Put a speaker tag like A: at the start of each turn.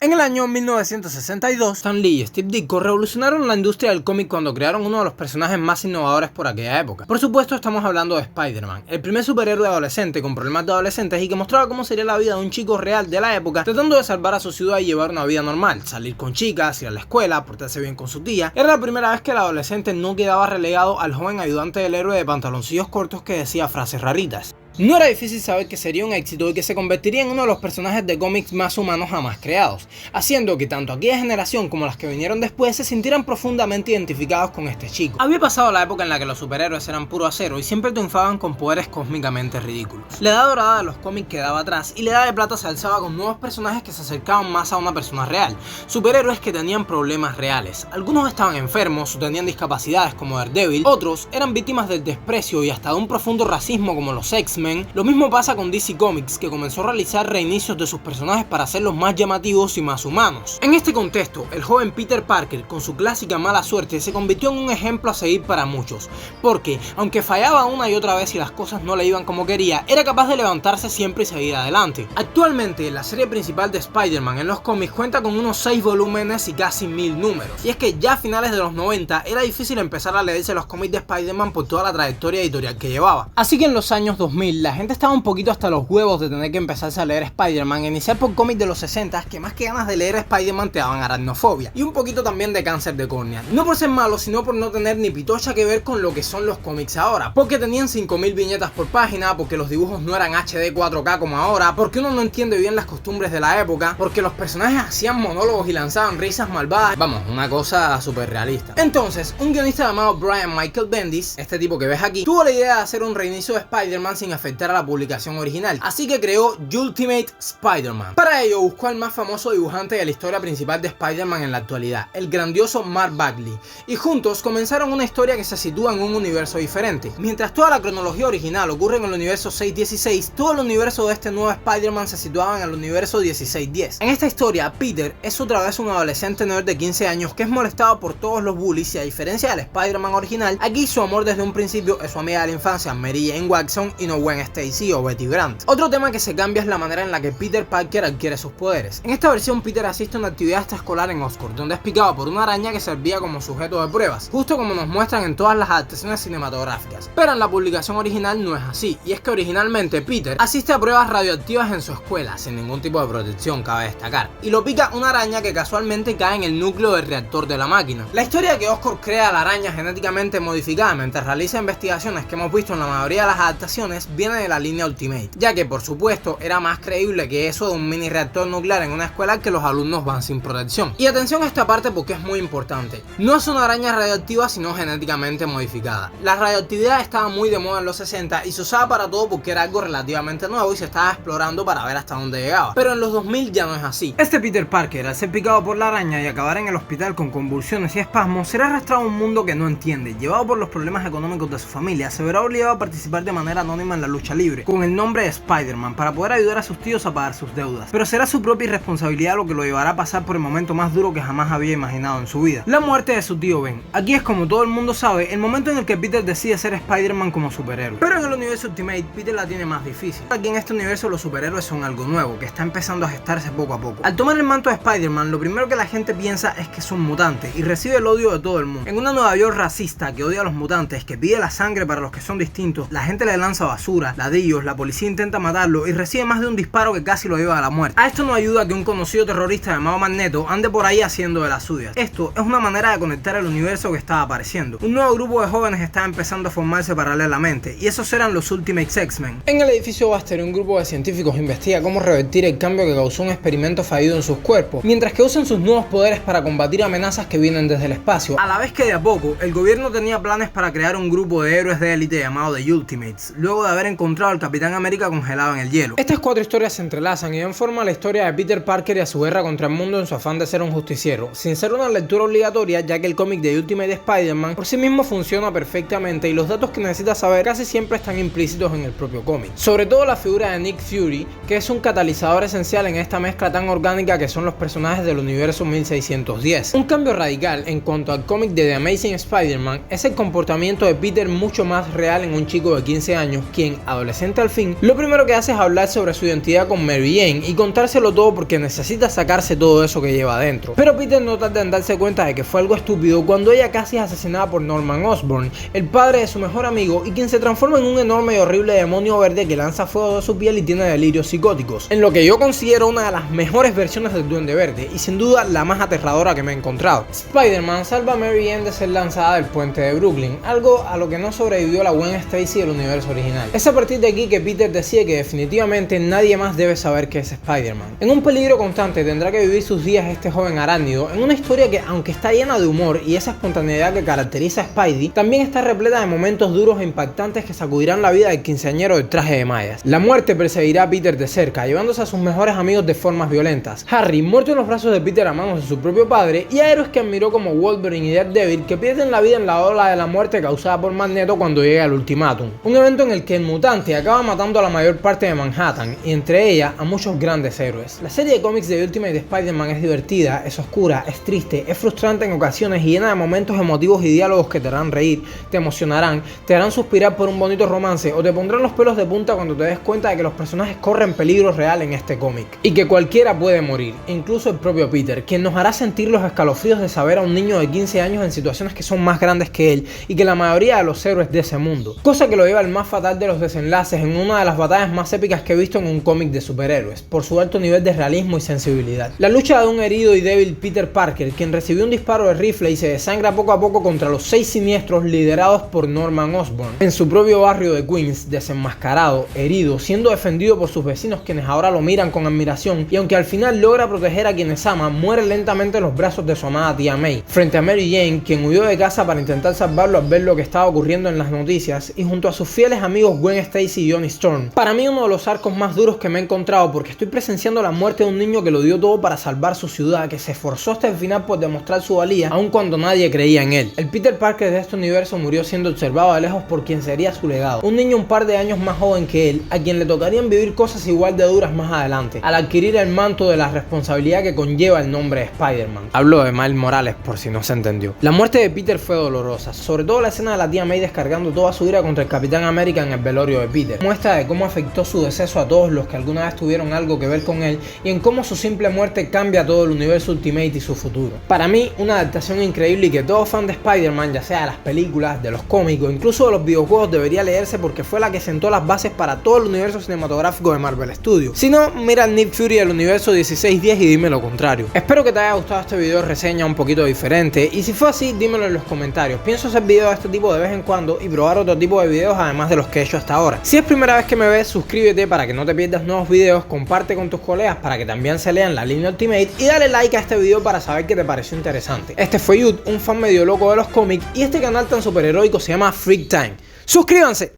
A: En el año 1962, Stan Lee y Steve Ditko revolucionaron la industria del cómic cuando crearon uno de los personajes más innovadores por aquella época. Por supuesto, estamos hablando de Spider-Man, el primer superhéroe adolescente con problemas de adolescentes y que mostraba cómo sería la vida de un chico real de la época, tratando de salvar a su ciudad y llevar una vida normal, salir con chicas, ir a la escuela, portarse bien con su tía. Era la primera vez que el adolescente no quedaba relegado al joven ayudante del héroe de pantaloncillos cortos que decía frases raritas. No era difícil saber que sería un éxito y que se convertiría en uno de los personajes de cómics más humanos jamás creados, haciendo que tanto aquella generación como las que vinieron después se sintieran profundamente identificados con este chico. Había pasado la época en la que los superhéroes eran puro acero y siempre triunfaban con poderes cósmicamente ridículos. La edad dorada de los cómics quedaba atrás y la edad de plata se alzaba con nuevos personajes que se acercaban más a una persona real, superhéroes que tenían problemas reales. Algunos estaban enfermos o tenían discapacidades como Daredevil, otros eran víctimas del desprecio y hasta de un profundo racismo como los X-Men. Lo mismo pasa con DC Comics, que comenzó a realizar reinicios de sus personajes para hacerlos más llamativos y más humanos. En este contexto, el joven Peter Parker, con su clásica mala suerte, se convirtió en un ejemplo a seguir para muchos, porque, aunque fallaba una y otra vez y las cosas no le iban como quería, era capaz de levantarse siempre y seguir adelante. Actualmente, la serie principal de Spider-Man en los cómics cuenta con unos 6 volúmenes y casi 1000 números, y es que ya a finales de los 90 era difícil empezar a leerse los cómics de Spider-Man por toda la trayectoria editorial que llevaba. Así que en los años 2000, la gente estaba un poquito hasta los huevos de tener que empezarse a leer Spider-Man e iniciar por cómics de los 60 que más que ganas de leer Spider-Man te daban aracnofobia y un poquito también de cáncer de córnea. No por ser malo, sino por no tener ni pitocha que ver con lo que son los cómics ahora, porque tenían 5000 viñetas por página, porque los dibujos no eran HD 4K como ahora, porque uno no entiende bien las costumbres de la época, porque los personajes hacían monólogos y lanzaban risas malvadas. Vamos, una cosa súper realista. Entonces, un guionista llamado Brian Michael Bendis, este tipo que ves aquí, tuvo la idea de hacer un reinicio de Spider-Man sin afectar a la publicación original, así que creó Ultimate Spider-Man. Para ello buscó al más famoso dibujante de la historia principal de Spider-Man en la actualidad, el grandioso Mark Bagley, y juntos comenzaron una historia que se sitúa en un universo diferente. Mientras toda la cronología original ocurre en el universo 616, todo el universo de este nuevo Spider-Man se situaba en el universo 1610. En esta historia, Peter es otra vez un adolescente nerd de 15 años que es molestado por todos los bullies y a diferencia del Spider-Man original, aquí su amor desde un principio es su amiga de la infancia Mary Jane Watson y no Gwen Stacy o Betty Brant. Otro tema que se cambia es la manera en la que Peter Parker adquiere sus poderes. En esta versión Peter asiste a una actividad extraescolar en Oxford, donde es picado por una araña que servía como sujeto de pruebas, justo como nos muestran en todas las adaptaciones cinematográficas. Pero en la publicación original no es así, y es que originalmente Peter asiste a pruebas radioactivas en su escuela, sin ningún tipo de protección, cabe destacar, y lo pica una araña que casualmente cae en el núcleo del reactor de la máquina. La historia de que Oscorp crea a la araña genéticamente modificada mientras realiza investigaciones que hemos visto en la mayoría de las adaptaciones viene de la línea Ultimate, ya que por supuesto era más creíble que eso de un mini reactor nuclear en una escuela que los alumnos van sin protección. Y atención a esta parte porque es muy importante, no es una araña radioactiva sino genéticamente modificada. La radioactividad estaba muy de moda en los 60 y se usaba para todo porque era algo relativamente nuevo y se estaba explorando para ver hasta dónde llegaba, pero en los 2000 ya no es así. Este Peter Parker, al ser picado por la araña y acabar en el hospital con convulsiones y espasmos, será arrastrado a un mundo que no entiende. Llevado por los problemas económicos de su familia, se verá obligado a participar de manera anónima en la lucha libre con el nombre de Spider-Man para poder ayudar a sus tíos a pagar sus deudas, pero será su propia irresponsabilidad lo que lo llevará a pasar por el momento más duro que jamás había imaginado en su vida, la muerte de su tío Ben. Aquí es, como todo el mundo sabe, el momento en el que Peter decide ser Spider-Man como superhéroe, pero en el universo Ultimate Peter la tiene más difícil. Aquí en este universo los superhéroes son algo nuevo que está empezando a gestarse poco a poco. Al tomar el manto de Spider-Man, lo primero que la gente piensa es que es un mutante y recibe el odio de todo el mundo. En una Nueva York racista que odia a los mutantes, que pide la sangre para los que son distintos, la gente le lanza basura, ladrillos, la policía intenta matarlo y recibe más de un disparo que casi lo lleva a la muerte. A esto no ayuda que un conocido terrorista llamado Magneto ande por ahí haciendo de las suyas. Esto es una manera de conectar el universo que estaba apareciendo. Un nuevo grupo de jóvenes estaba empezando a formarse paralelamente y esos eran los Ultimate X-Men. En el edificio Baxter, un grupo de científicos investiga cómo revertir el cambio que causó un experimento fallido en sus cuerpos, mientras que usan sus nuevos poderes para combatir amenazas que vienen desde el espacio. A la vez que de a poco, el gobierno tenía planes para crear un grupo de héroes de élite llamado The Ultimates, luego de haber encontrado al Capitán América congelado en el hielo. Estas 4 historias se entrelazan y dan forma a la historia de Peter Parker y a su guerra contra el mundo en su afán de ser un justiciero, sin ser una lectura obligatoria, ya que el cómic de Ultimate Spider-Man por sí mismo funciona perfectamente y los datos que necesitas saber casi siempre están implícitos en el propio cómic. Sobre todo la figura de Nick Fury, que es un catalizador esencial en esta mezcla tan orgánica que son los personajes del universo 1610. Un cambio radical en cuanto al cómic de The Amazing Spider-Man es el comportamiento de Peter mucho más real en un chico de 15 años, quien Brooklyn, adolescente al fin, lo primero que hace es hablar sobre su identidad con Mary Jane y contárselo todo porque necesita sacarse todo eso que lleva adentro. Pero Peter no tarda en darse cuenta de que fue algo estúpido cuando ella casi es asesinada por Norman Osborn, el padre de su mejor amigo y quien se transforma en un enorme y horrible demonio verde que lanza fuego de su piel y tiene delirios psicóticos, en lo que yo considero una de las mejores versiones del Duende Verde y sin duda la más aterradora que me he encontrado. Spider-Man salva a Mary Jane de ser lanzada del puente de Brooklyn, algo a lo que no sobrevivió la Gwen Stacy del universo original. Es a partir de aquí que Peter decide que definitivamente nadie más debe saber que es Spider-Man. En un peligro constante tendrá que vivir sus días este joven arácnido en una historia que, aunque está llena de humor y esa espontaneidad que caracteriza a Spidey, también está repleta de momentos duros e impactantes que sacudirán la vida del quinceañero del traje de mallas. La muerte perseguirá a Peter de cerca, llevándose a sus mejores amigos de formas violentas. Harry, muerto en los brazos de Peter a manos de su propio padre, y a héroes que admiró como Wolverine y Daredevil que pierden la vida en la ola de la muerte causada por Magneto cuando llega el ultimátum. Un evento en el que el mutante acaba matando a la mayor parte de Manhattan y entre ella a muchos grandes héroes. La serie de cómics de Ultimate Spider-Man es divertida, es oscura, es triste, es frustrante en ocasiones y llena de momentos emotivos y diálogos que te harán reír, te emocionarán, te harán suspirar por un bonito romance o te pondrán los pelos de punta cuando te des cuenta de que los personajes corren peligro real en este cómic y que cualquiera puede morir, incluso el propio Peter, quien nos hará sentir los escalofríos de saber a un niño de 15 años en situaciones que son más grandes que él y que la mayoría de los héroes de ese mundo, cosa que lo lleva al más fatal de los desenlaces en una de las batallas más épicas que he visto en un cómic de superhéroes, por su alto nivel de realismo y sensibilidad. La lucha de un herido y débil Peter Parker, quien recibió un disparo de rifle y se desangra poco a poco contra los 6 siniestros liderados por Norman Osborn, en su propio barrio de Queens, desenmascarado, herido, siendo defendido por sus vecinos quienes ahora lo miran con admiración y aunque al final logra proteger a quienes ama, muere lentamente en los brazos de su amada tía May, frente a Mary Jane, quien huyó de casa para intentar salvarlo al ver lo que estaba ocurriendo en las noticias y junto a sus fieles amigos Gwen Stacy y Johnny Storm. Para mí uno de los arcos más duros que me he encontrado porque estoy presenciando la muerte de un niño que lo dio todo para salvar su ciudad, que se esforzó hasta el final por demostrar su valía aun cuando nadie creía en él. El Peter Parker de este universo murió siendo observado de lejos por quien sería su legado, un niño un par de años más joven que él, a quien le tocarían vivir cosas igual de duras más adelante, al adquirir el manto de la responsabilidad que conlleva el nombre de Spider-Man. Hablo de Miles Morales por si no se entendió. La muerte de Peter fue dolorosa, sobre todo la escena de la tía May descargando toda su ira contra el Capitán América en el velorio de Peter. Muestra de cómo afectó su deceso a todos los que alguna vez tuvieron algo que ver con él y en cómo su simple muerte cambia todo el universo Ultimate y su futuro. Para mí, una adaptación increíble y que todo fan de Spider-Man, ya sea de las películas, de los cómics o incluso de los videojuegos, debería leerse porque fue la que sentó las bases para todo el universo cinematográfico de Marvel Studios. Si no, mira el Nick Fury del universo 1610 y dime lo contrario. Espero que te haya gustado este video reseña un poquito diferente y si fue así, dímelo en los comentarios. Pienso hacer videos de este tipo de vez en cuando y probar otro tipo de videos además de los que he hecho hasta ahora. Si es primera vez que me ves, suscríbete para que no te pierdas nuevos videos, comparte con tus colegas para que también se lean la línea Ultimate y dale like a este video para saber que te pareció interesante. Este fue Yud, un fan medio loco de los cómics y este canal tan superheroico se llama Freak Time. ¡Suscríbanse!